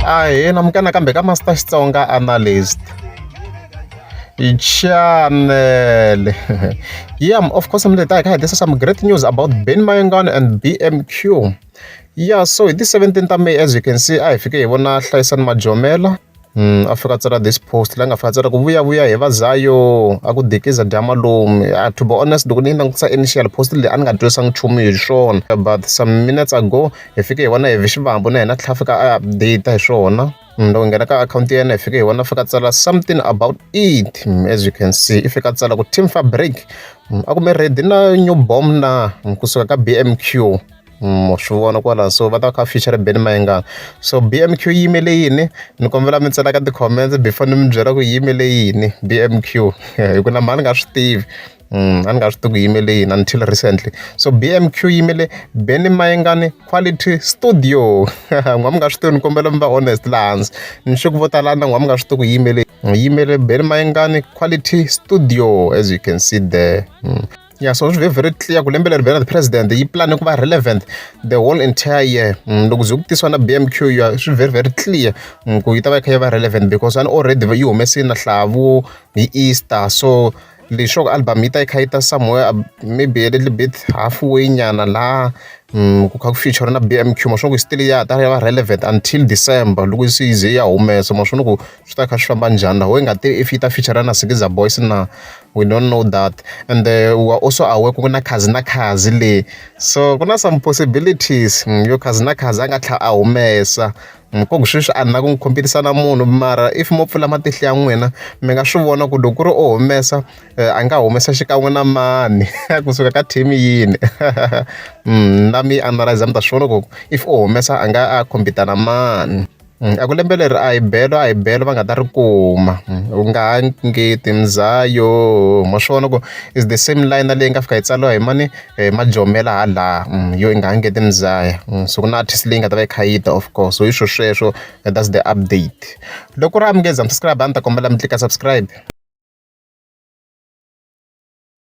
Ahee, namukana kambe ka Master Xitsonga Analyst. Channel. Yeah, of course, I'm like, this is some great news about Mayengani and BMQ. Yeah, so this 17th of May, as you can see, I fike wona Hlayisan Majomela. Afika tsala this post la nga fika tsala ku vuya hi vazayo a ku dikiza dya malume. To be honest, loko ni langutisa initial post leyi a ni nga twisanga nchumu hi swona, but some minutes ago hi fike hi vona hi xivambo na hina tlhela fika a update hi swona. Loko nghena ka akhawunti ya yena hi fike hi vona fika tsala something about it. As you can see, i fika tsala ku Team Fabric a ku mi ready na new bomb na kusuka ka BMQ. Swi vona kwala, so va ta kha feature Mayengani. So BMQ yi yimele yini? Ni kombela mi tsala ka ti-comments before ni mi byela ku yi yimele yini BMQ. Hi ku na mani nga swi tivi. A ni nga swi tivi ku yimele yini until recently. So BMQ yi yimele Mayengani Quality Studio. N'wa mi nga swi tivi, ni kombela mi va honest laha hansi. Ni sure ku vo tala na n'wa mi nga swi tivi ku yimele Mayengani Quality Studio, as you can see there. Yeah, so it's very clear ku lembe leri the president yi plan ku va relevant the whole entire year. Loko ze ku tisiwa na BMQ it's very clear ku yi ta va kha yi va relevant because already yi humesile na hlavu hi Easter. So leswo album yi ta yi kha yi ta somewhere maybe a little bit halfway nyana la ku kha ku feature na BMQ maswo ku still ya ta va relevant until December loko se ize ya humesa maswo ku swi ta kha swi famba njhani ho nga tivi if yi ta feature na Sikiza Boys na. We don't know that. And we are also aware ku na khazi le. So kuna some possibilities yo khazi na khazi anga tlha a humesa. Ko ku sweswi a na ku competisa na munhu, mara if mo pfula matihlo ya n'wina mi nga swi vona ku loko ku ri o humesa a nga humesa xikan'we na mani kusuka ka team yini. Na mi analyze mi ta swi vona ku if o humesa a nga a compete na mani. A ku lembe leri a hi belo va nga ta ri kuma. U nga ha ngeti Mzayo ma swi vona ku is the same line na leyi nga fika yi tsariwa hi mani Majomela hala yo i nga ha ngeti Mzaya. So ku na artist leyi nga ta va yi kha yi ta of course, so hi sweswo that's the update. Loko ri a mi nge za mi subscribe a ni ta kombela mi tlika subscribe.